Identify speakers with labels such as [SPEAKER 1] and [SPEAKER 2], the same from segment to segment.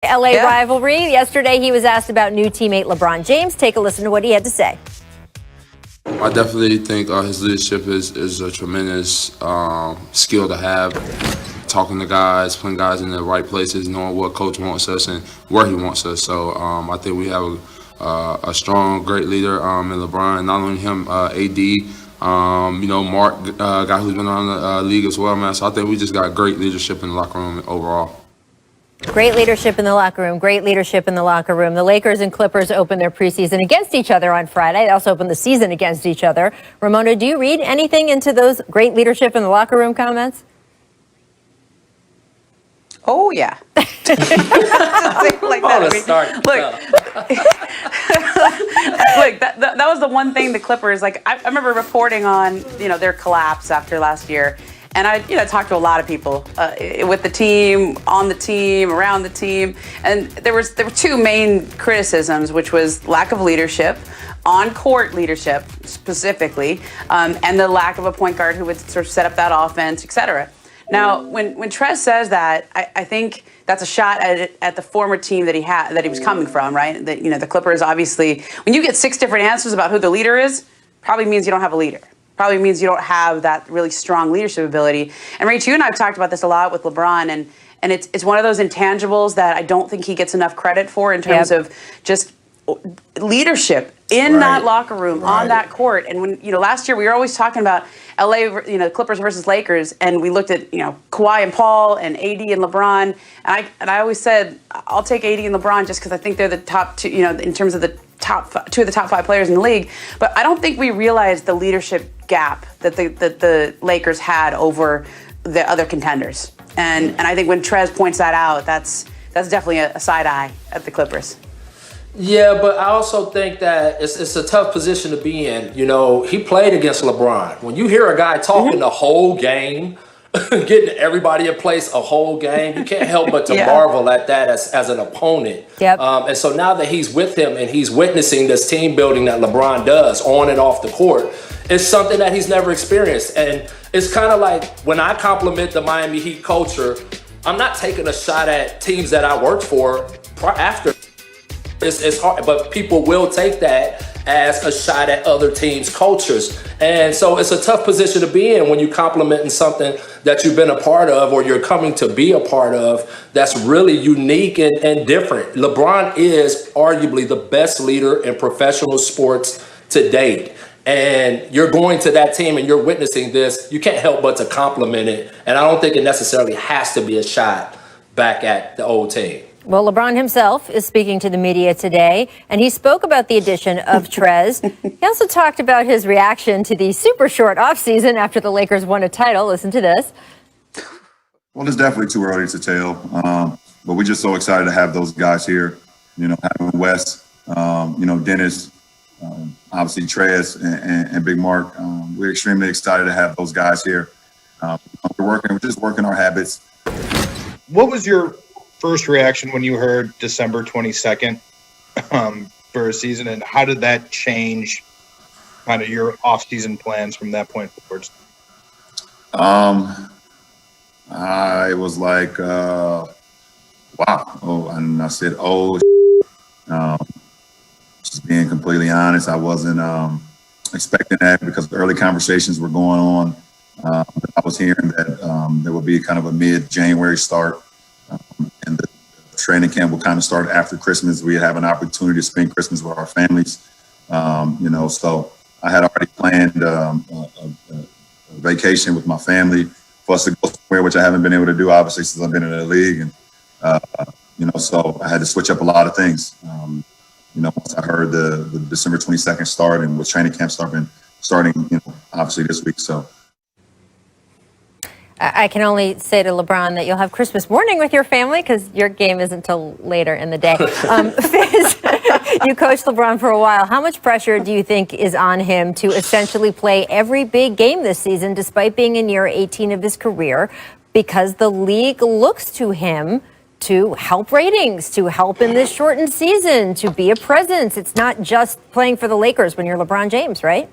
[SPEAKER 1] LA rivalry. Yesterday, he was asked about new teammate LeBron James. Take a listen to what he had to say.
[SPEAKER 2] I definitely think his leadership is a tremendous skill to have. Talking to guys, putting guys in the right places, knowing what coach wants us and where he wants us. So I think we have a strong, great leader in LeBron. Not only him, AD, Mark, guy who's been around the league as well, man. So I think we just got great leadership in the locker room overall.
[SPEAKER 1] Great leadership in the locker room. Great leadership in the locker room. The Lakers and Clippers opened their preseason against each other on Friday. They also opened the season against each other. Ramona, do you read anything into those great leadership in the locker room comments?
[SPEAKER 3] Oh, yeah. Like that. Look, that was the one thing the Clippers, like, I remember reporting on, their collapse after last year. And I, talked to a lot of people with the team, on the team, around the team. And there were two main criticisms, which was lack of leadership, on-court leadership specifically, and the lack of a point guard who would sort of set up that offense, et cetera. Now, when Trez says that, I think that's a shot at the former team that he was coming from, right? That, the Clippers, obviously, when you get 6 different answers about who the leader is, probably means you don't have a leader. Probably means you don't have that really strong leadership ability. And Rach, you and I have talked about this a lot with LeBron, and it's one of those intangibles that I don't think he gets enough credit for in terms of just leadership in that locker room, on that court. And when, last year we were always talking about LA, Clippers versus Lakers, and we looked at, Kawhi and Paul and AD and LeBron. And I always said, I'll take AD and LeBron just because I think they're the top two, in terms of the two of the top 5 players in the league. But I don't think we realized the leadership gap that the Lakers had over the other contenders. And I think when Trez points that out, that's definitely a side eye at the Clippers.
[SPEAKER 4] Yeah, but I also think that it's a tough position to be in. He played against LeBron. When you hear a guy talking the whole game, getting everybody in place a whole game, you can't help but to marvel at that as an opponent. And so now that he's with him and he's witnessing this team building that LeBron does on and off the court, it's something that he's never experienced. And it's kind of like when I compliment the Miami Heat culture, I'm not taking a shot at teams that I worked for after. It's hard, but people will take that as a shot at other teams' cultures. And so it's a tough position to be in when you're complimenting something that you've been a part of or you're coming to be a part of that's really unique and different. LeBron is arguably the best leader in professional sports to date. And you're going to that team and you're witnessing this, you can't help but to compliment it. And I don't think it necessarily has to be a shot back at the old team.
[SPEAKER 1] Well, LeBron himself is speaking to the media today, and he spoke about the addition of Trez. He also talked about his reaction to the super short offseason after the Lakers won a title. Listen to this.
[SPEAKER 5] Well, it's definitely too early to tell, but we're just so excited to have those guys here. Having Wes, Dennis, obviously Trez and Big Mark. We're extremely excited to have those guys here. We're just working our habits.
[SPEAKER 6] What was your first reaction when you heard December 22nd for a season, and how did that change kind of your off-season plans from that point forwards?
[SPEAKER 5] I was like, wow. Oh, and I said, just being completely honest, I wasn't expecting that because the early conversations were going on. I was hearing that there would be kind of a mid-January start. And the training camp will kind of start after Christmas. We have an opportunity to spend Christmas with our families, so I had already planned a vacation with my family for us to go somewhere, which I haven't been able to do, obviously, since I've been in the league. And, so I had to switch up a lot of things. Once I heard the December 22nd start and with training camp starting, obviously this week. So.
[SPEAKER 1] I can only say to LeBron that you'll have Christmas morning with your family because your game isn't until later in the day. Fizz, you coached LeBron for a while. How much pressure do you think is on him to essentially play every big game this season despite being in year 18 of his career? Because the league looks to him to help ratings, to help in this shortened season, to be a presence. It's not just playing for the Lakers when you're LeBron James, right?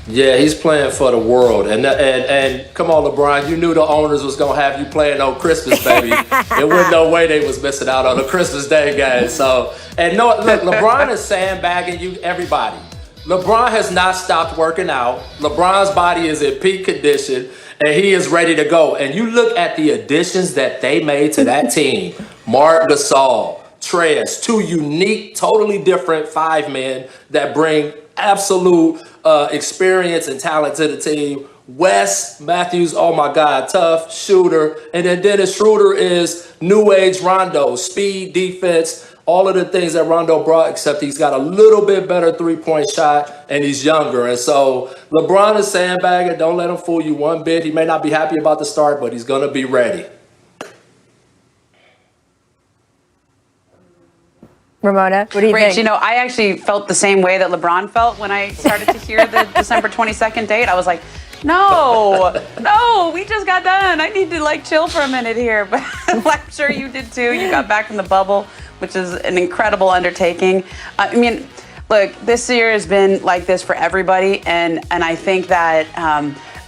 [SPEAKER 4] Yeah, he's playing for the world, and come on, LeBron, you knew the owners was gonna have you playing on Christmas, baby. There wasn't no way they was missing out on the Christmas Day game. So, and no, look, LeBron is sandbagging you, everybody. LeBron has not stopped working out. LeBron's body is in peak condition, and he is ready to go. And you look at the additions that they made to that team: Mark Gasol, Trez, two unique, totally different five men that bring absolute experience and talent to the team. Wes Matthews, oh my God, tough shooter. And then Dennis Schroeder is new age Rondo, speed, defense, all of the things that Rondo brought, except he's got a little bit better three-point shot and he's younger. And so LeBron is sandbagging. Don't let him fool you one bit. He may not be happy about the start, but he's going to be ready.
[SPEAKER 1] Ramona, what do you
[SPEAKER 3] Rach,
[SPEAKER 1] think?
[SPEAKER 3] you know, I actually felt the same way that LeBron felt when I started to hear the December 22nd date. I was like, no, we just got done. I need to like chill for a minute here. But I'm sure you did too. You got back from the bubble, which is an incredible undertaking. I mean, look, this year has been like this for everybody. And I think that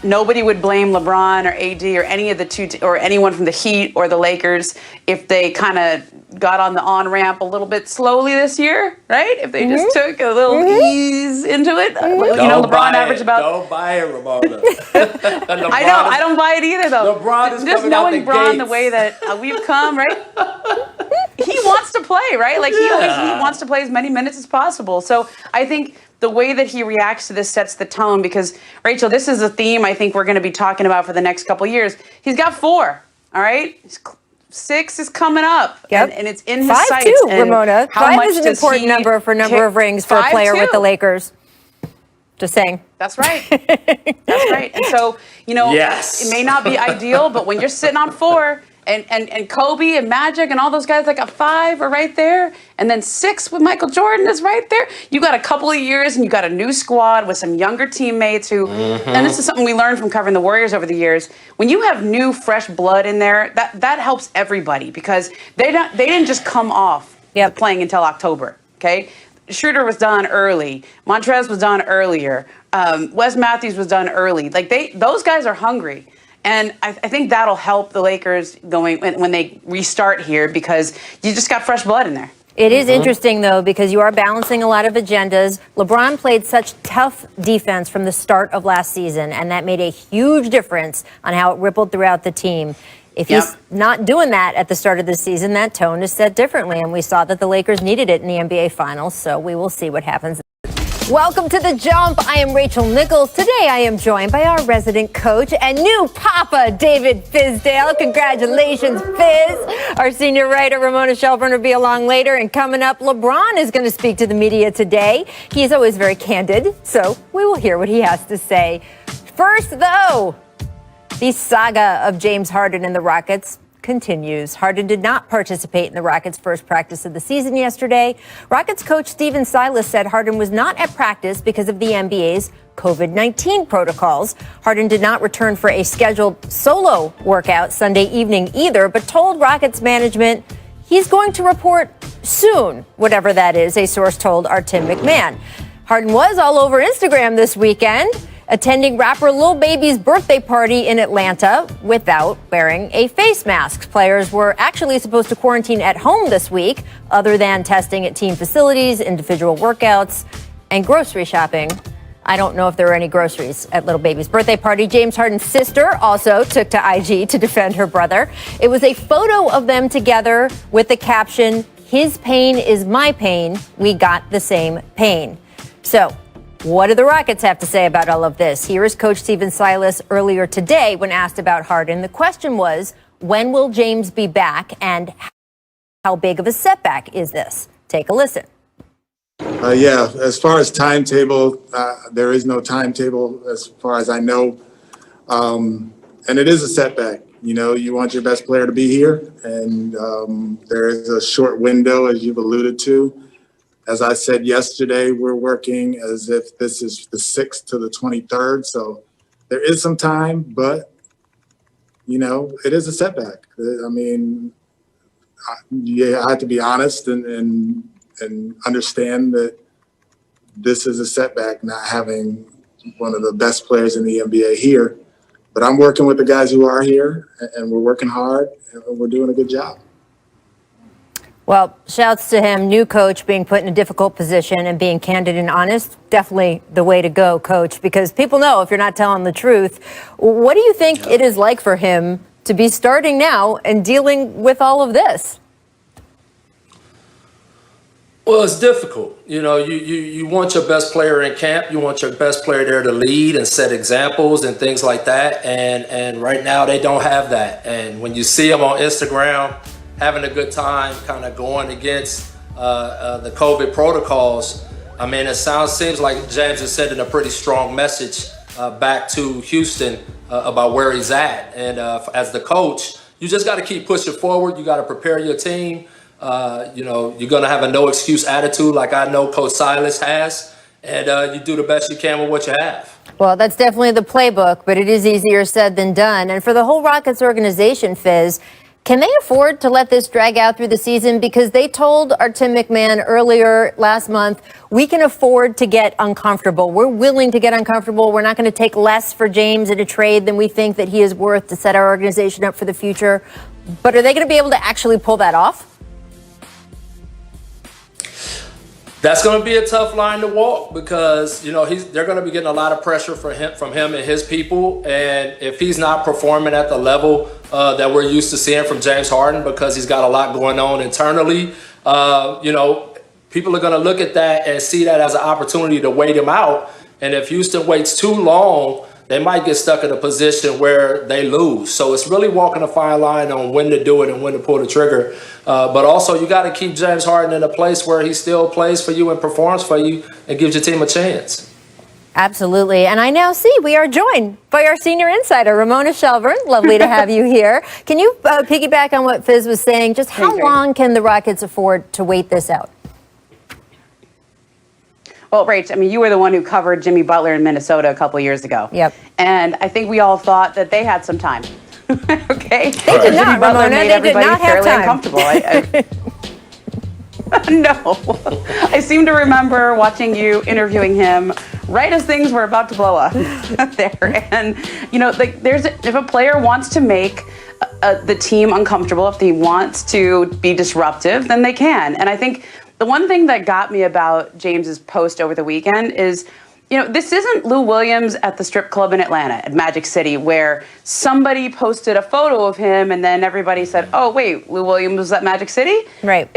[SPEAKER 3] nobody would blame LeBron or AD or any of the or anyone from the Heat or the Lakers if they kind of got on the on-ramp a little bit slowly this year, right? If they just took a little ease into it. You know, LeBron averaged about...
[SPEAKER 4] Don't buy it, Ramona.
[SPEAKER 3] I don't buy it either, though.
[SPEAKER 4] LeBron is
[SPEAKER 3] just
[SPEAKER 4] coming out
[SPEAKER 3] knowing
[SPEAKER 4] the
[SPEAKER 3] LeBron
[SPEAKER 4] gates.
[SPEAKER 3] the way that we've come, right? He wants to play, right? Like, he wants to play as many minutes as possible. So I think the way that he reacts to this sets the tone because, Rachel, this is a theme I think we're going to be talking about for the next couple of years. He's got 4, all right? 6 is coming up, and it's in his
[SPEAKER 1] 5
[SPEAKER 3] sights.
[SPEAKER 1] too,
[SPEAKER 3] And
[SPEAKER 1] Ramona.
[SPEAKER 3] how
[SPEAKER 1] 5
[SPEAKER 3] much
[SPEAKER 1] is an
[SPEAKER 3] does
[SPEAKER 1] important
[SPEAKER 3] he
[SPEAKER 1] number for number of rings for a
[SPEAKER 3] 5
[SPEAKER 1] player with
[SPEAKER 3] too.
[SPEAKER 1] the Lakers. Just saying.
[SPEAKER 3] That's right. That's right. And so, you know, it may not be ideal, but when you're sitting on 4 and Kobe and Magic and all those guys that got 5 are right there, and then 6 with Michael Jordan is right there. You got a couple of years and you got a new squad with some younger teammates who, and this is something we learned from covering the Warriors over the years. When you have new, fresh blood in there, that helps everybody because they didn't just come off playing until October. Okay. Schroeder was done early. Montrez was done earlier. Wes Matthews was done early. Like those guys are hungry. And I think that'll help the Lakers going when they restart here because you just got fresh blood in there.
[SPEAKER 1] It is interesting, though, because you are balancing a lot of agendas. LeBron played such tough defense from the start of last season, and that made a huge difference on how it rippled throughout the team. If he's not doing that at the start of the season, that tone is set differently, and we saw that the Lakers needed it in the NBA Finals, so we will see what happens. Welcome to The Jump. I am Rachel Nichols. Today I am joined by our resident coach and new papa, David Fizdale. Congratulations, Fizz. Our senior writer, Ramona Shelburne, will be along later. And coming up, LeBron is going to speak to the media today. He is always very candid, so we will hear what he has to say. First, though, the saga of James Harden and the Rockets continues. Harden did not participate in the Rockets' first practice of the season yesterday. Rockets coach Stephen Silas said Harden was not at practice because of the NBA's COVID-19 protocols. Harden did not return for a scheduled solo workout Sunday evening either, but told Rockets management he's going to report soon, whatever that is, a source told our Tim McMahon. Harden was all over Instagram this weekend, attending rapper Lil Baby's birthday party in Atlanta without wearing a face mask. Players were actually supposed to quarantine at home this week, other than testing at team facilities, individual workouts, and grocery shopping. I don't know if there were any groceries at Lil Baby's birthday party. James Harden's sister also took to IG to defend her brother. It was a photo of them together with the caption, "His pain is my pain. We got the same pain." So, what do the Rockets have to say about all of this? Here is Coach Stephen Silas earlier today when asked about Harden. The question was, when will James be back and how big of a setback is this? Take a listen.
[SPEAKER 7] As far as timetable, there is no timetable as far as I know. And it is a setback. You know, you want your best player to be here, and there is a short window, as you've alluded to. As I said yesterday, we're working as if this is the 6th to the 23rd. So there is some time, but, you know, it is a setback. I mean, I have to be honest and understand that this is a setback, not having, one of the best players in the NBA here. But I'm working with the guys who are here, and we're working hard, and we're doing a good job.
[SPEAKER 1] Well, shouts to him, new coach, being put in a difficult position and being candid and honest. Definitely the way to go, coach, because people know if you're not telling the truth. What do you think it is like for him to be starting now and dealing with all of this?
[SPEAKER 4] Well, it's difficult. You know, you want your best player in camp. You want your best player there to lead and set examples and things like that. And right now they don't have that. And when you see them on Instagram having a good time, kind of going against the COVID protocols, I mean, seems like James is sending a pretty strong message back to Houston about where he's at. And as the coach, you just got to keep pushing forward. You got to prepare your team. You know, you're going to have a no excuse attitude like I know Coach Silas has, and you do the best you can with what you have.
[SPEAKER 1] Well, that's definitely the playbook, but it is easier said than done. And for the whole Rockets organization, Fizz, can they afford to let this drag out through the season? Because they told our Tim McMahon earlier last month, we can afford to get uncomfortable. We're willing to get uncomfortable. We're not going to take less for James in a trade than we think that he is worth to set our organization up for the future. But are they going to be able to actually pull that off?
[SPEAKER 4] That's going to be a tough line to walk because, you know, they're going to be getting a lot of pressure from him and his people. And if he's not performing at the level that we're used to seeing from James Harden because he's got a lot going on internally, you know, people are going to look at that and see that as an opportunity to wait him out. And if Houston waits too long, they might get stuck in a position where they lose. So it's really walking a fine line on when to do it and when to pull the trigger. But also, you got to keep James Harden in a place where he still plays for you and performs for you and gives your team a chance.
[SPEAKER 1] Absolutely. And I now see we are joined by our senior insider, Ramona Shelburne. Lovely to have you here. Can you piggyback on what Fizz was saying? Just how long can the Rockets afford to wait this out?
[SPEAKER 3] Well, Rach, I mean, you were the one who covered Jimmy Butler in Minnesota a couple years ago.
[SPEAKER 1] Yep.
[SPEAKER 3] And I think we all thought that they had some time. Okay?
[SPEAKER 1] They did not,
[SPEAKER 3] Jimmy Butler
[SPEAKER 1] Ramona.
[SPEAKER 3] made
[SPEAKER 1] They did
[SPEAKER 3] everybody
[SPEAKER 1] not have
[SPEAKER 3] fairly
[SPEAKER 1] time.
[SPEAKER 3] uncomfortable. No. I seem to remember watching you interviewing him right as things were about to blow up there. And, you know, like if a player wants to make the team uncomfortable, if he wants to be disruptive, then they can. And I think the one thing that got me about James's post over the weekend is, you know, this isn't Lou Williams at the strip club in Atlanta, at Magic City, where somebody posted a photo of him and then everybody said, oh, wait, Lou Williams was at Magic City?
[SPEAKER 1] Right.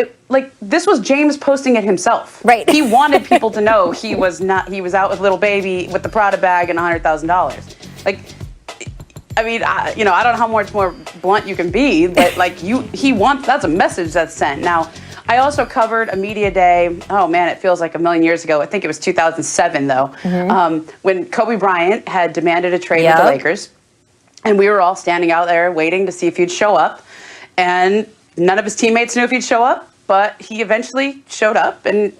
[SPEAKER 3] This was James posting it himself.
[SPEAKER 1] Right.
[SPEAKER 3] He wanted people to know he was out with little baby with the Prada bag and $100,000. Like, I mean, I don't know how much more blunt you can be, but that's a message that's sent. Now, I also covered a media day. Oh man, it feels like a million years ago. I think it was 2007 though, when Kobe Bryant had demanded a trade with the Lakers, and we were all standing out there waiting to see if he'd show up. And none of his teammates knew if he'd show up, but he eventually showed up and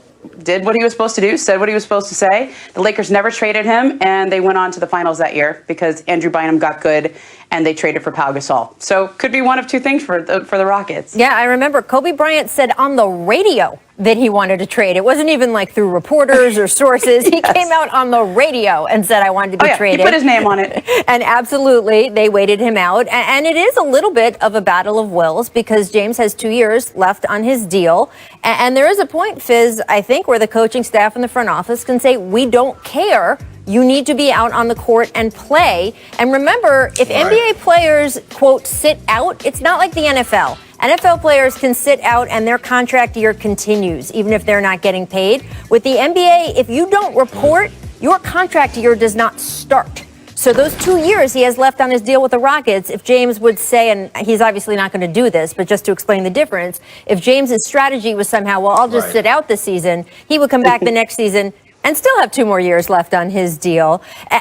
[SPEAKER 3] did what he was supposed to do, said what he was supposed to say. The Lakers never traded him, and they went on to the finals that year because Andrew Bynum got good, and they traded for Pau Gasol. So could be one of two things for the Rockets.
[SPEAKER 1] Yeah, I remember Kobe Bryant said on the radio that he wanted to trade. It wasn't even like through reporters or sources. He came out on the radio and said, I wanted to be traded.
[SPEAKER 3] He put his name on it.
[SPEAKER 1] And absolutely, they waited him out. And it is a little bit of a battle of wills because James has 2 years left on his deal. And there is a point, Fizz, I think, where the coaching staff and the front office can say, we don't care. You need to be out on the court and play. And remember, if NBA players, quote, sit out, it's not like the NFL. NFL players can sit out and their contract year continues, even if they're not getting paid. With the NBA, if you don't report, your contract year does not start. So those 2 years he has left on his deal with the Rockets, if James would say, and he's obviously not going to do this, but just to explain the difference, if James's strategy was somehow, well, I'll just sit out this season, he would come back the next season and still have 2 more years left on his deal.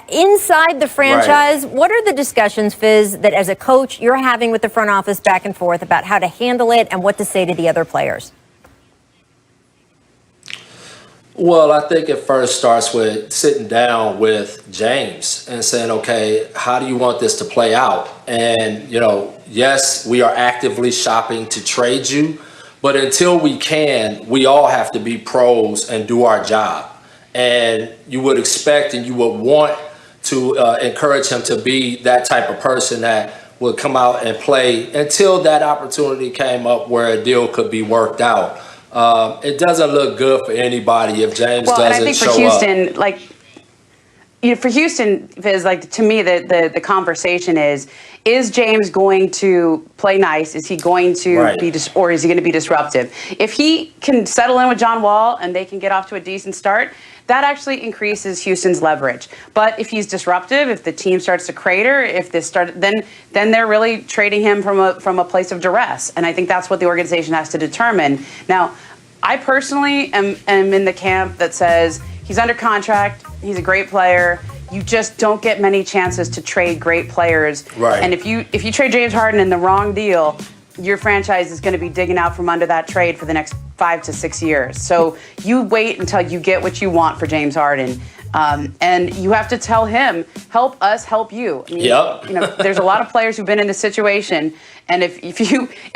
[SPEAKER 1] Inside the franchise, what are the discussions, Fizz, that as a coach you're having with the front office back and forth about how to handle it and what to say to the other players?
[SPEAKER 4] Well, I think it first starts with sitting down with James and saying, okay, how do you want this to play out? And, you know, yes, we are actively shopping to trade you, but until we can, we all have to be pros and do our job. And you would expect and you would want to encourage him to be that type of person that would come out and play until that opportunity came up where a deal could be worked out. It doesn't look good for anybody if James doesn't show up.
[SPEAKER 3] Well, and I think for Houston, like, for Houston, Fizz, like, to me, the conversation is James going to play nice? Is he going to be, or is he going to be disruptive? If he can settle in with John Wall and they can get off to a decent start, that actually increases Houston's leverage. But if he's disruptive, if the team starts to crater, if this then they're really trading him from a place of duress. And I think that's what the organization has to determine. Now, I personally am in the camp that says he's under contract, he's a great player. You just don't get many chances to trade great players.
[SPEAKER 4] Right.
[SPEAKER 3] And if you trade James Harden in the wrong deal, your franchise is going to be digging out from under that trade for the next 5 to 6 years. So you wait until you get what you want for James Harden. And you have to tell him, help us help you. I mean, you know, there's a lot of players who've been in this situation. And if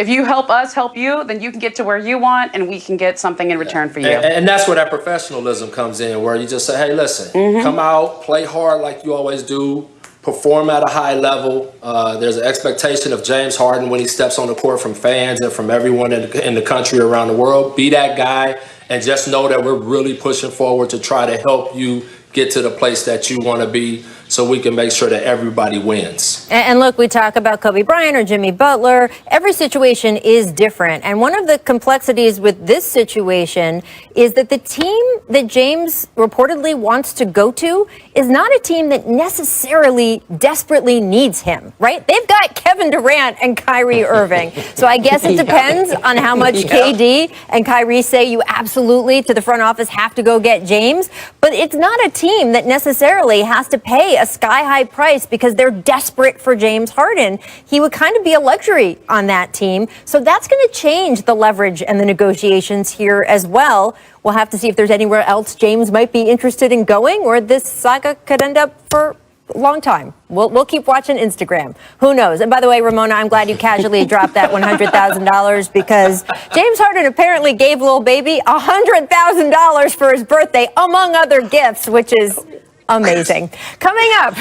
[SPEAKER 3] you help us help you, then you can get to where you want and we can get something in return for you.
[SPEAKER 4] And that's where that professionalism comes in, where you just say, hey, listen, come out, play hard like you always do, perform at a high level. There's an expectation of James Harden when he steps on the court from fans and from everyone in the country around the world. Be that guy and just know that we're really pushing forward to try to help you get to the place that you want to be so we can make sure that everybody wins.
[SPEAKER 1] And look, we talk about Kobe Bryant or Jimmy Butler. Every situation is different. And one of the complexities with this situation is that the team that James reportedly wants to go to is not a team that necessarily desperately needs him, right? They've got Kevin Durant and Kyrie Irving. So I guess it depends on how much KD and Kyrie say you absolutely to the front office have to go get James. But it's not a team that necessarily has to pay a sky-high price because they're desperate for James Harden. He would kind of be a luxury on that team. So that's going to change the leverage and the negotiations here as well. We'll have to see if there's anywhere else James might be interested in going, or this saga could end up for a long time. We'll keep watching Instagram. Who knows? And by the way, Ramona, I'm glad you casually dropped that $100,000 because James Harden apparently gave Lil Baby $100,000 for his birthday, among other gifts, which is amazing. Coming up,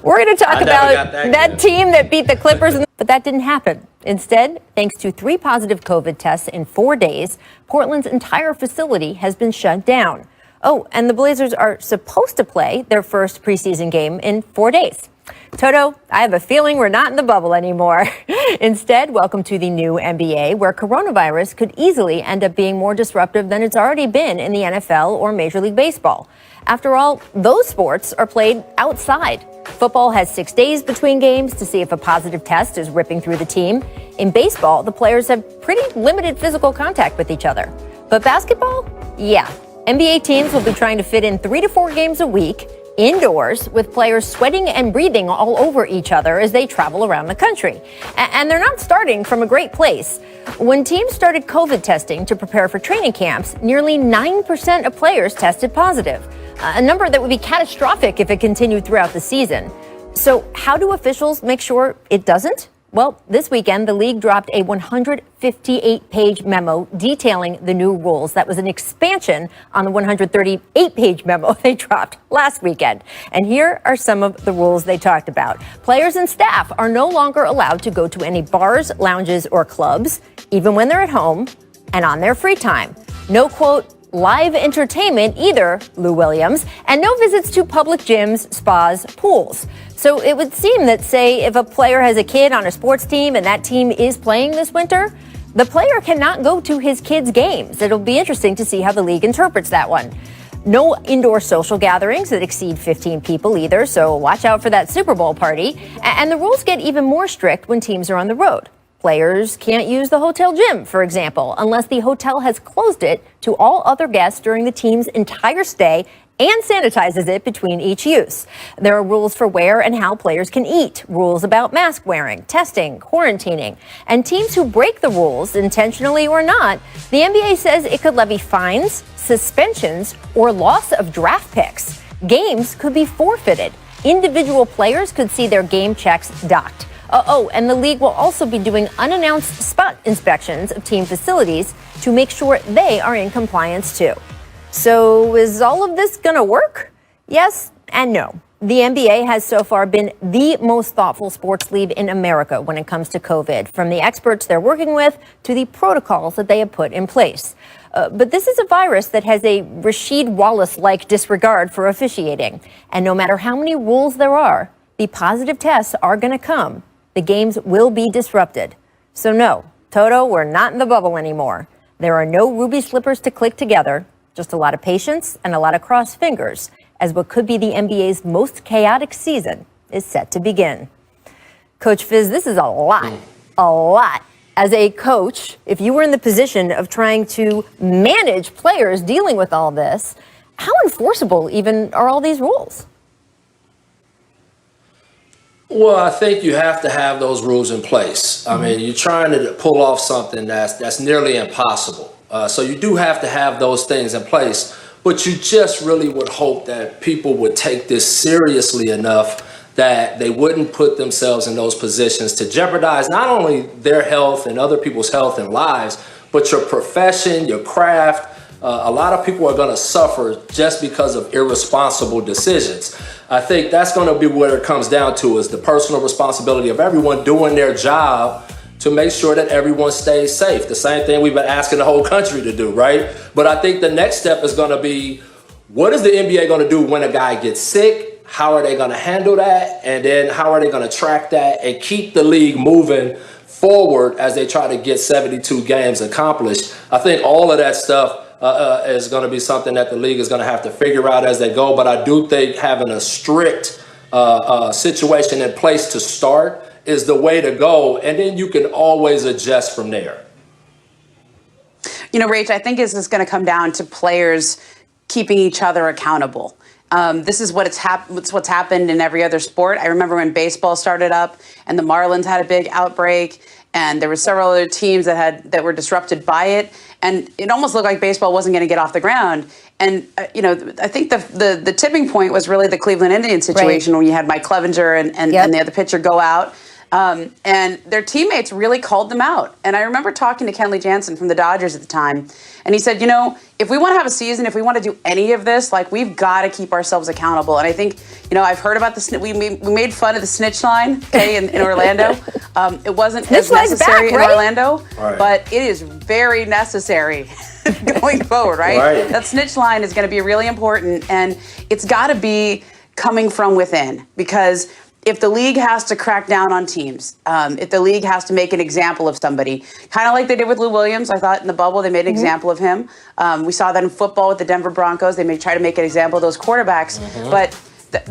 [SPEAKER 1] we're going to talk about that team that beat the Clippers, but that didn't happen. Instead, thanks to 3 positive COVID tests in 4 days, Portland's entire facility has been shut down. Oh, and the Blazers are supposed to play their first preseason game in 4 days. Toto, I have a feeling we're not in the bubble anymore. Instead, welcome to the new NBA, where coronavirus could easily end up being more disruptive than it's already been in the NFL or Major League Baseball. After all, those sports are played outside. Football has 6 days between games to see if a positive test is ripping through the team. In baseball, the players have pretty limited physical contact with each other. But basketball? Yeah. NBA teams will be trying to fit in 3 to 4 games a week, indoors, with players sweating and breathing all over each other as they travel around the country. And they're not starting from a great place. When teams started COVID testing to prepare for training camps, nearly 9% of players tested positive, a number that would be catastrophic if it continued throughout the season. So how do officials make sure it doesn't? Well, this weekend, the league dropped a 158-page memo detailing the new rules. That was an expansion on the 138-page memo they dropped last weekend. And here are some of the rules they talked about. Players and staff are no longer allowed to go to any bars, lounges, or clubs, even when they're at home and on their free time. No, quote, live entertainment either, Lou Williams, and no visits to public gyms, spas, pools. So it would seem that, say, if a player has a kid on a sports team and that team is playing this winter, the player cannot go to his kid's games. It'll be interesting to see how the league interprets that one. No indoor social gatherings that exceed 15 people either, so watch out for that Super Bowl party. And the rules get even more strict when teams are on the road. Players can't use the hotel gym, for example, unless the hotel has closed it to all other guests during the team's entire stay and sanitizes it between each use. There are rules for where and how players can eat, rules about mask wearing, testing, quarantining, and teams who break the rules, intentionally or not, the NBA says it could levy fines, suspensions, or loss of draft picks. Games could be forfeited. Individual players could see their game checks docked. And the league will also be doing unannounced spot inspections of team facilities to make sure they are in compliance too. So is all of this going to work? Yes and no. The NBA has so far been the most thoughtful sports league in America when it comes to COVID, from the experts they're working with to the protocols that they have put in place. But this is a virus that has a Rasheed Wallace-like disregard for officiating. And no matter how many rules there are, the positive tests are going to come. The games will be disrupted. So no, Toto, we're not in the bubble anymore. There are no ruby slippers to click together, just a lot of patience and a lot of crossed fingers, as what could be the NBA's most chaotic season is set to begin. Coach Fizz, this is a lot. As a coach, if you were in the position of trying to manage players dealing with all this, how enforceable even are all these rules?
[SPEAKER 4] Well, I think you have to have those rules in place. I mean, you're trying to pull off something that's nearly impossible. So you do have to have those things in place. But you just really would hope that people would take this seriously enough that they wouldn't put themselves in those positions to jeopardize not only their health and other people's health and lives, but your profession, your craft. A lot of people are going to suffer just because of irresponsible decisions. I think that's going to be what it comes down to, is the personal responsibility of everyone doing their job to make sure that everyone stays safe. The same thing we've been asking the whole country to do, right? But I think the next step is going to be, what is the NBA going to do when a guy gets sick? How are they going to handle that? And then how are they going to track that and keep the league moving forward as they try to get 72 games accomplished? I think all of that stuff is going to be something that the league is going to have to figure out as they go. But I do think having a strict situation in place to start is the way to go, and then you can always adjust from there.
[SPEAKER 3] You know, Rach, I think this is going to come down to players keeping each other accountable. This is what's happened in every other sport. I remember when baseball started up and the Marlins had a big outbreak, and there were several other teams that were disrupted by it, and it almost looked like baseball wasn't going to get off the ground. And you know, I think the tipping point was really the Cleveland Indians situation, when you had Mike Clevenger and the other pitcher go out. And their teammates really called them out. And I remember talking to Kenley Jansen from the Dodgers at the time, and he said, you know, if we want to have a season, if we want to do any of this, like, we've got to keep ourselves accountable. And I think, you know, I've heard about we made fun of the snitch line, okay, in Orlando. It wasn't as necessary in Orlando, but it is very necessary going forward, right? That snitch line is going to be really important, and it's got to be coming from within, because if the league has to crack down on teams, if the league has to make an example of somebody, kind of like they did with Lou Williams, I thought in the bubble they made an example of him. We saw that in football with the Denver Broncos. They may try to make an example of those quarterbacks, but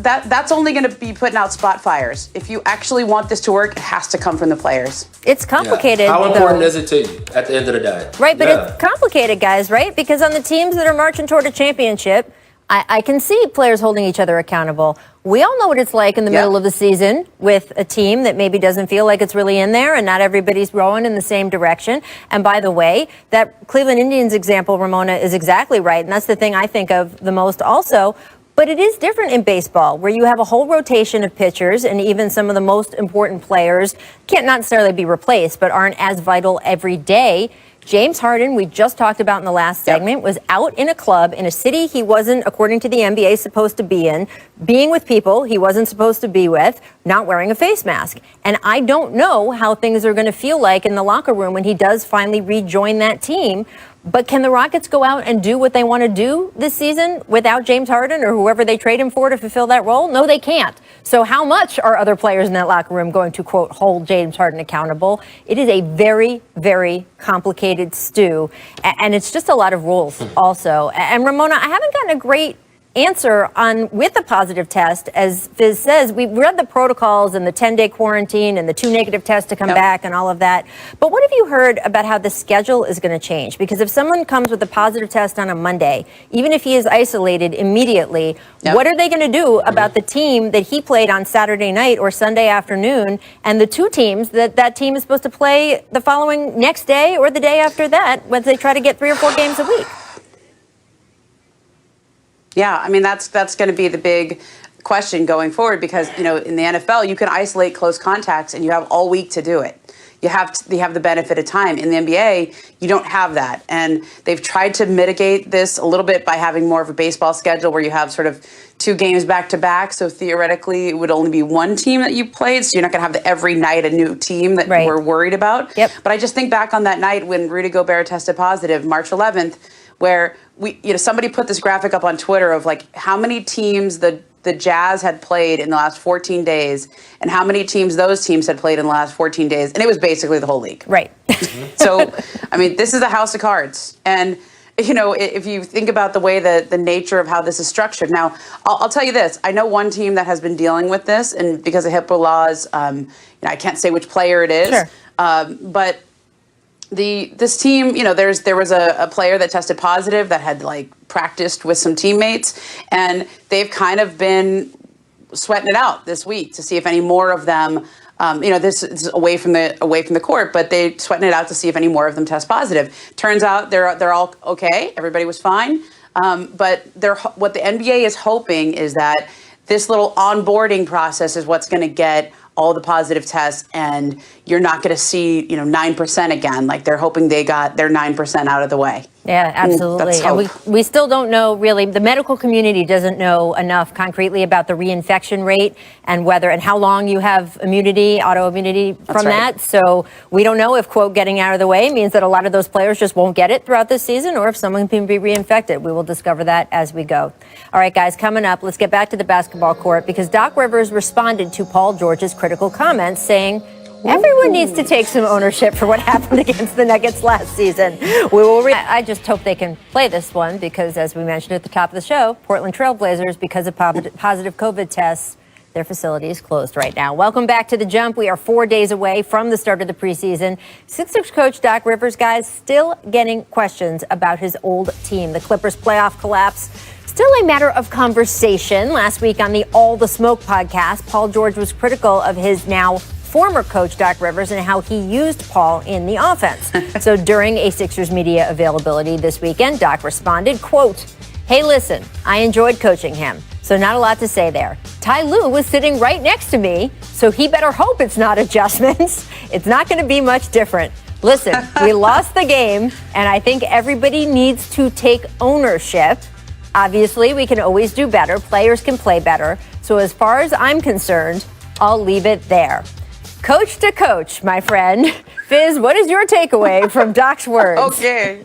[SPEAKER 3] that's only going to be putting out spot fires. If you actually want this to work, it has to come from the players.
[SPEAKER 1] It's complicated.
[SPEAKER 4] Yeah. How important is it to you at the end of the day?
[SPEAKER 1] Right, but it's complicated, guys, right? Because on the teams that are marching toward a championship, I can see players holding each other accountable. We all know what it's like in the middle of the season with a team that maybe doesn't feel like it's really in there, and not everybody's rowing in the same direction. And by the way, that Cleveland Indians example, Ramona, is exactly right. And that's the thing I think of the most also. But it is different in baseball, where you have a whole rotation of pitchers, and even some of the most important players can't not necessarily be replaced, but aren't as vital every day. James Harden, we just talked about in the last segment, was out in a club in a city he wasn't, according to the NBA, supposed to be in, being with people he wasn't supposed to be with, not wearing a face mask. And I don't know how things are going to feel like in the locker room when he does finally rejoin that team. But can the Rockets go out and do what they want to do this season without James Harden or whoever they trade him for to fulfill that role? No, they can't. So how much are other players in that locker room going to, quote, hold James Harden accountable? It is a very, very complicated stew. And it's just a lot of rules also. And Ramona, I haven't gotten a great answer on with the positive test. As Fizz says, we've read the protocols and the 10-day quarantine and the 2 negative tests to come back and all of that. But what have you heard about how the schedule is going to change? Because if someone comes with a positive test on a Monday, even if he is isolated immediately, what are they going to do about the team that he played on Saturday night or Sunday afternoon, and the 2 teams that team is supposed to play the following next day or the day after that, when they try to get 3 or 4 games a week?
[SPEAKER 3] Yeah, I mean, that's going to be the big question going forward, because, you know, in the NFL, you can isolate close contacts and you have all week to do it. you have the benefit of time. In the NBA, you don't have that. And they've tried to mitigate this a little bit by having more of a baseball schedule where you have sort of 2 games back to back. So theoretically, it would only be one team that you played. So you're not going to have every night a new team that we're worried about.
[SPEAKER 1] Yep.
[SPEAKER 3] But I just think back on that night when Rudy Gobert tested positive, March 11th, where somebody put this graphic up on Twitter of like how many teams the Jazz had played in the last 14 days and how many teams those teams had played in the last 14 days. And it was basically the whole league.
[SPEAKER 1] Right.
[SPEAKER 3] So, I mean, this is a house of cards. And, if you think about the way the nature of how this is structured. Now, I'll tell you this. I know one team that has been dealing with this, and because of HIPAA laws, I can't say which player it is.
[SPEAKER 1] Sure.
[SPEAKER 3] But this team, there was a player that tested positive that had practiced with some teammates, and they've kind of been sweating it out this week to see if any more of them, this is away from the court, but they sweating it out to see if any more of them test positive. Turns out they're all okay. Everybody was fine. But what the NBA is hoping is that this little onboarding process is what's going to get all the positive tests, and you're not going to see, 9% again. Like they're hoping they got their 9% out of the way.
[SPEAKER 1] Yeah, absolutely. And we still don't know really, the medical community doesn't know enough concretely about the reinfection rate and whether and how long you have immunity, autoimmunity from that. So we don't know if, quote, getting out of the way means that a lot of those players just won't get it throughout the season, or if someone can be reinfected. We will discover that as we go. All right, guys, coming up, let's get back to the basketball court because Doc Rivers responded to Paul George's critical comments saying, everyone needs to take some ownership for what happened against the Nuggets last season. I just hope they can play this one because, as we mentioned at the top of the show, Portland Trailblazers, because of positive COVID tests, their facility is closed right now. Welcome back to The Jump. We are 4 days away from the start of the preseason. Sixers coach Doc Rivers, guys, still getting questions about his old team. The Clippers' playoff collapse, still a matter of conversation. Last week on the All the Smoke podcast, Paul George was critical of his now former coach Doc Rivers and how he used Paul in the offense. So during a Sixers media availability this weekend, Doc responded, quote, "Hey, listen, I enjoyed coaching him, so not a lot to say there. Ty Lue was sitting right next to me, so he better hope it's not adjustments. It's not going to be much different. Listen, we lost the game, and I think everybody needs to take ownership. Obviously, we can always do better. Players can play better. So as far as I'm concerned, I'll leave it there." Coach to coach, my friend. Fizz, what is your takeaway from Doc's words?
[SPEAKER 3] Okay.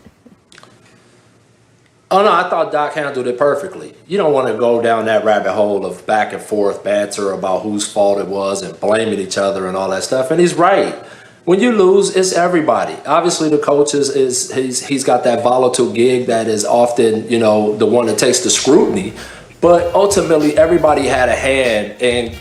[SPEAKER 4] Oh, no, I thought Doc handled it perfectly. You don't want to go down that rabbit hole of back and forth banter about whose fault it was and blaming each other and all that stuff. And he's right. When you lose, it's everybody. Obviously, the coach he's got that volatile gig that is often, the one that takes the scrutiny. But ultimately, everybody had a hand in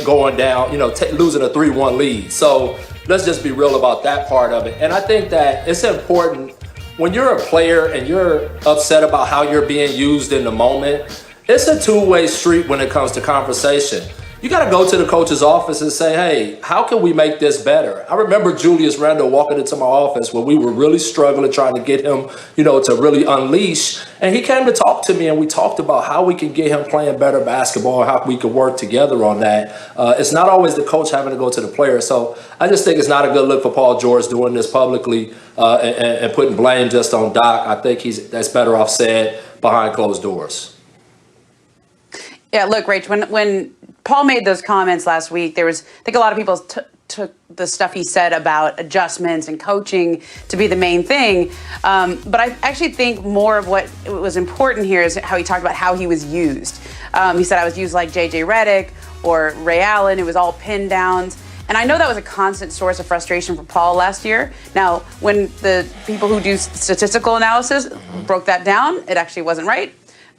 [SPEAKER 4] going down, losing a 3-1 lead. So let's just be real about that part of it. And I think that it's important when you're a player and you're upset about how you're being used in the moment, it's a two-way street when it comes to conversation. You got to go to the coach's office and say, hey, how can we make this better? I remember Julius Randle walking into my office when we were really struggling, trying to get him, to really unleash. And he came to talk to me, and we talked about how we can get him playing better basketball, how we could work together on that. It's not always the coach having to go to the player. So I just think it's not a good look for Paul George doing this publicly and putting blame just on Doc. I think that's better off said behind closed doors.
[SPEAKER 3] Yeah, look, Rach, when Paul made those comments last week, I think a lot of people took the stuff he said about adjustments and coaching to be the main thing. But I actually think more of what was important here is how he talked about how he was used. He said, I was used like J.J. Redick or Ray Allen. It was all pin downs. And I know that was a constant source of frustration for Paul last year. Now, when the people who do statistical analysis broke that down, it actually wasn't right.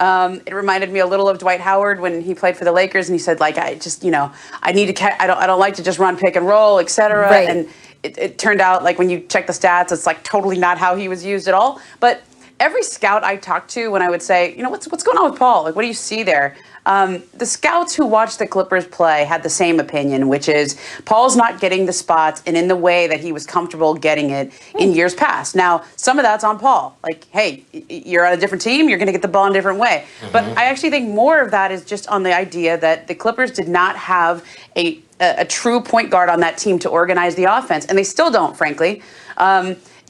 [SPEAKER 3] It reminded me a little of Dwight Howard when he played for the Lakers, and he said, I just, I need to, I don't like to just run pick and roll, et cetera.
[SPEAKER 1] Right.
[SPEAKER 3] And it turned out, when you check the stats, it's totally not how he was used at all. But every scout I talked to, when I would say, what's going on with Paul? What do you see there? The scouts who watched the Clippers play had the same opinion, which is Paul's not getting the spots and in the way that he was comfortable getting it in years past. Now, some of that's on Paul. Hey, you're on a different team, you're going to get the ball in a different way. Mm-hmm. But I actually think more of that is just on the idea that the Clippers did not have a a true point guard on that team to organize the offense, and they still don't, frankly.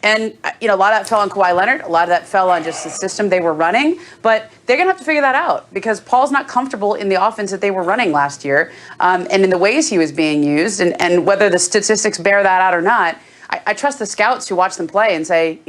[SPEAKER 3] And, a lot of that fell on Kawhi Leonard. A lot of that fell on just the system they were running. But they're going to have to figure that out because Paul's not comfortable in the offense that they were running last year and in the ways he was being used. And whether the statistics bear that out or not, I trust the scouts who watch them play and say,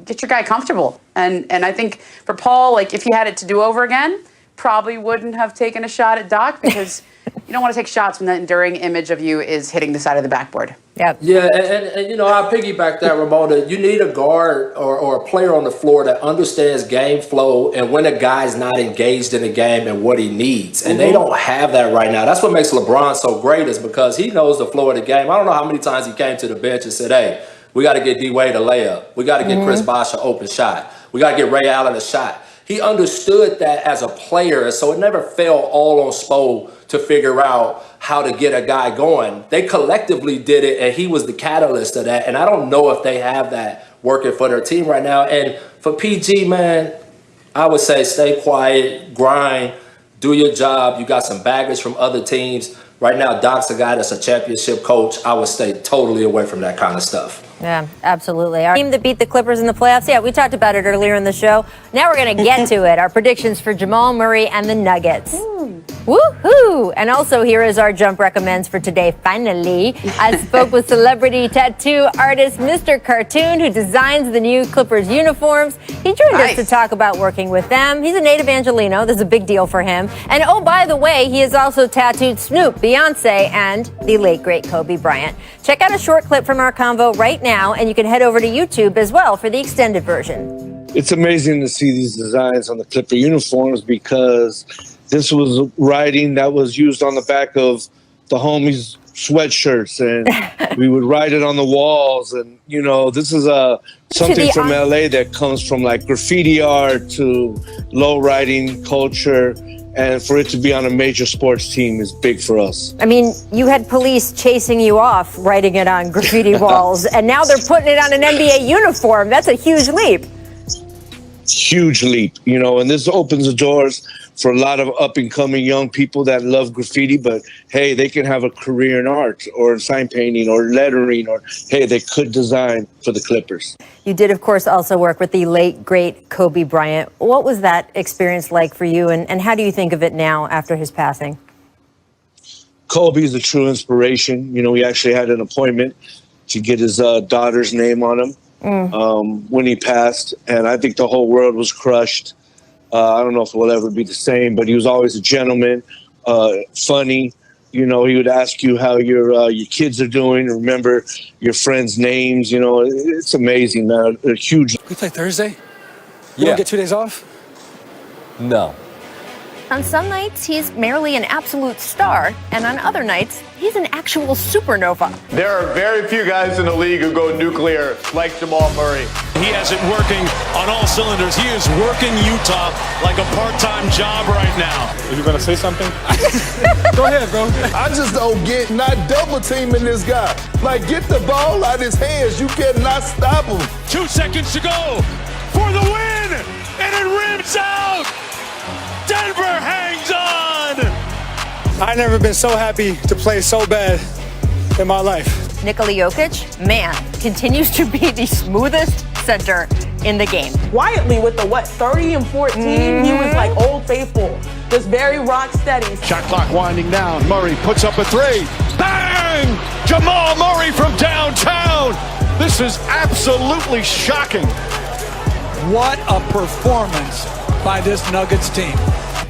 [SPEAKER 3] get your guy comfortable. And I think for Paul, if he had it to do over again, probably wouldn't have taken a shot at Doc because you don't want to take shots when the enduring image of you is hitting the side of the backboard.
[SPEAKER 1] Yep.
[SPEAKER 4] Yeah, and I piggyback that, Ramona. You need a guard or a player on the floor that understands game flow and when a guy's not engaged in the game and what he needs. And they don't have that right now. That's what makes LeBron so great is because he knows the flow of the game. I don't know how many times he came to the bench and said, hey, we got to get D-Wade a layup. We got to get Chris Bosh an open shot. We got to get Ray Allen a shot. He understood that as a player, so it never fell all on Spo to figure out how to get a guy going. They collectively did it, and he was the catalyst of that. And I don't know if they have that working for their team right now. And for PG, man, I would say stay quiet, grind, do your job. You got some baggage from other teams. Right now, Doc's a guy that's a championship coach. I would stay totally away from that kind of stuff.
[SPEAKER 1] Yeah, absolutely. Our team that beat the Clippers in the playoffs, yeah, we talked about it earlier in the show. Now we're going to get to it. Our predictions for Jamal Murray and the Nuggets. Woohoo! And also here is our jump recommends for today, finally. I spoke with celebrity tattoo artist Mr. Cartoon, who designs the new Clippers uniforms. He joined us to talk about working with them. He's a native Angelino. This is a big deal for him. And oh, by the way, he has also tattooed Snoop, Beyonce, and the late, great Kobe Bryant. Check out a short clip from our convo right now, and you can head over to YouTube as well for the extended version.
[SPEAKER 8] It's amazing to see these designs on the Clipper uniforms because this was writing that was used on the back of the homies' sweatshirts, and we would write it on the walls. And, this is something from LA that comes from like graffiti art to low riding culture. And for it to be on a major sports team is big for us.
[SPEAKER 1] I mean, you had police chasing you off, writing it on graffiti walls, and now they're putting it on an NBA uniform. That's a huge leap.
[SPEAKER 8] Huge leap, and this opens the doors for a lot of up-and-coming young people that love graffiti, but hey, they can have a career in art or sign painting or lettering, or hey, they could design for the Clippers.
[SPEAKER 1] You did, of course, also work with the late, great Kobe Bryant. What was that experience like for you, and how do you think of it now after his passing?
[SPEAKER 8] Kobe is a true inspiration. We actually had an appointment to get his daughter's name on him when he passed, and I think the whole world was crushed. I don't know if it will ever be the same, but he was always a gentleman, funny. He would ask you how your kids are doing, remember your friends' names. It's amazing, man. A huge.
[SPEAKER 9] We play Thursday? You don't get 2 days off?
[SPEAKER 10] No.
[SPEAKER 1] On some nights, he's merely an absolute star, and on other nights, he's an actual supernova.
[SPEAKER 11] There are very few guys in the league who go nuclear like Jamal Murray.
[SPEAKER 12] He has it working on all cylinders. He is working Utah like a part-time job right now.
[SPEAKER 9] Are you going to say something? Go ahead, bro.
[SPEAKER 11] I just don't get not double teaming this guy. Like, get the ball out of his hands. You cannot stop him.
[SPEAKER 12] 2 seconds to go for the win, and it rims out. Denver hangs on.
[SPEAKER 9] I've never been so happy to play so bad in my life.
[SPEAKER 1] Nikola Jokic, man, continues to be the smoothest center in the game.
[SPEAKER 13] Quietly with the 30 and 14, he was like Old Faithful, just very rock steady.
[SPEAKER 12] Shot clock winding down. Murray puts up a three. Bang! Jamal Murray from downtown. This is absolutely shocking.
[SPEAKER 9] What a performance by this Nuggets team.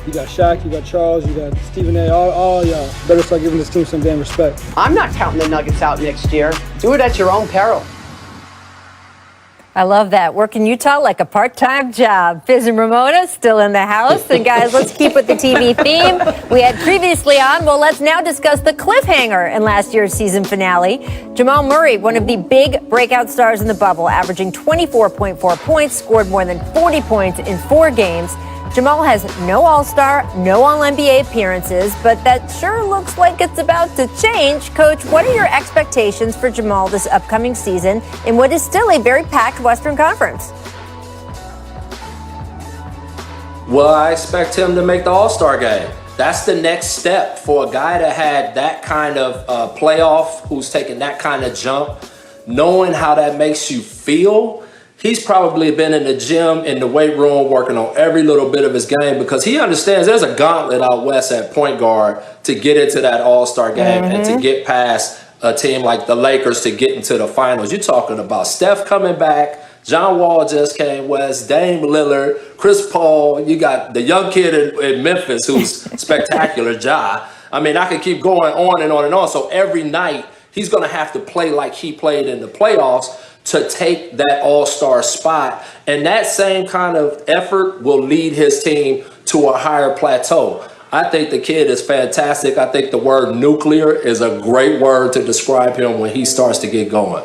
[SPEAKER 14] You got Shaq, you got Charles, you got Stephen A. All y'all better start giving this team some damn respect.
[SPEAKER 13] I'm not counting the Nuggets out next year. Do it at your own peril.
[SPEAKER 1] I love that. Working Utah like a part-time job. Fizz and Ramona still in the house. And guys, let's keep with the TV theme we had previously on. Well, let's now discuss the cliffhanger in last year's season finale. Jamal Murray, one of the big breakout stars in the bubble, averaging 24.4 points, scored more than 40 points in 4 games. Jamal has no All-Star, no All-NBA appearances, but that sure looks like it's about to change. Coach, what are your expectations for Jamal this upcoming season in what is still a very packed Western Conference?
[SPEAKER 4] Well, I expect him to make the All-Star game. That's the next step for a guy that had that kind of playoff, who's taken that kind of jump, knowing how that makes you feel. He's probably been in the gym, in the weight room, working on every little bit of his game because he understands there's a gauntlet out west at point guard to get into that all-star game and to get past a team like the Lakers to get into the finals. You're talking about Steph coming back, John Wall just came west, Dame Lillard, Chris Paul. You got the young kid in Memphis who's spectacular, Ja. I mean, I could keep going on and on and on. So every night he's going to have to play like he played in the playoffs to take that all-star spot. And that same kind of effort will lead his team to a higher plateau. I think the kid is fantastic. I think the word nuclear is a great word to describe him when he starts to get going.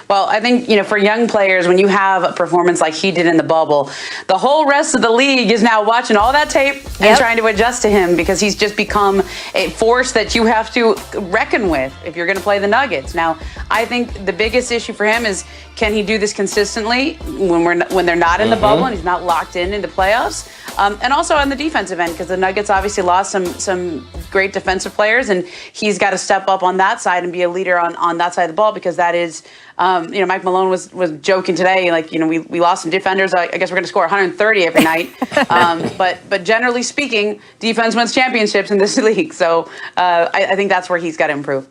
[SPEAKER 3] Well, I think, for young players, when you have a performance like he did in the bubble, the whole rest of the league is now watching all that tape and trying to adjust to him because he's just become a force that you have to reckon with if you're going to play the Nuggets. Now, I think the biggest issue for him is, can he do this consistently when they're not in the bubble and he's not locked in the playoffs? And also on the defensive end, because the Nuggets obviously lost some great defensive players, and he's got to step up on that side and be a leader on that side of the ball, because that is, Mike Malone was joking today, we lost some defenders. I guess we're going to score 130 every night. But generally speaking, defense wins championships in this league. So I think that's where he's got to improve.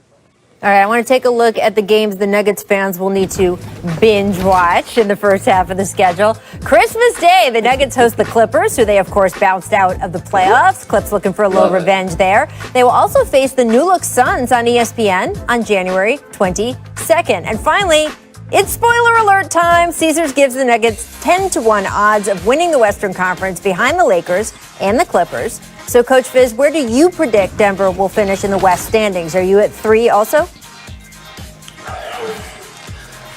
[SPEAKER 1] All right, I want to take a look at the games the Nuggets fans will need to binge watch in the first half of the schedule. Christmas Day, the Nuggets host the Clippers, who they, of course, bounced out of the playoffs. Clips looking for a little revenge there. They will also face the New Look Suns on ESPN on January 22nd. And finally, it's spoiler alert time. Caesars gives the Nuggets 10-1 odds of winning the Western Conference behind the Lakers and the Clippers. So, Coach Fizz, where do you predict Denver will finish in the West standings? Are you at 3 also?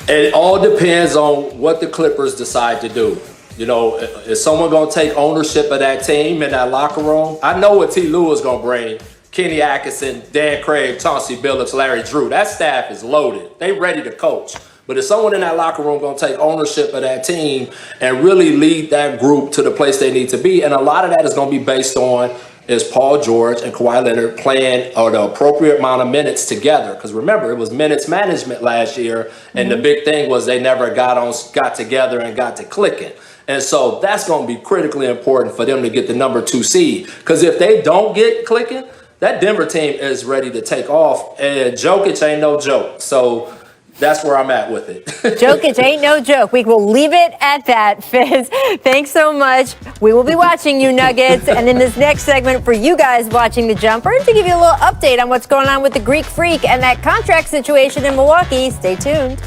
[SPEAKER 4] It all depends on what the Clippers decide to do. Is someone going to take ownership of that team in that locker room? I know what T. Lue is going to bring. Kenny Atkinson, Dan Craig, Chauncey Billups, Larry Drew. That staff is loaded. They ready to coach. But is someone in that locker room going to take ownership of that team and really lead that group to the place they need to be? And a lot of that is going to be based on, is Paul George and Kawhi Leonard playing the appropriate amount of minutes together? Because remember, it was minutes management last year, and the big thing was they never got together and got to clicking. And so that's going to be critically important for them to get the number 2 seed. Because if they don't get clicking, that Denver team is ready to take off. And Jokic ain't no joke. So that's where I'm at with it.
[SPEAKER 1] Jokic ain't no joke. We will leave it at that, Fizz. Thanks so much. We will be watching you, Nuggets. And in this next segment, for you guys watching The Jumper, to give you a little update on what's going on with the Greek Freak and that contract situation in Milwaukee, stay tuned.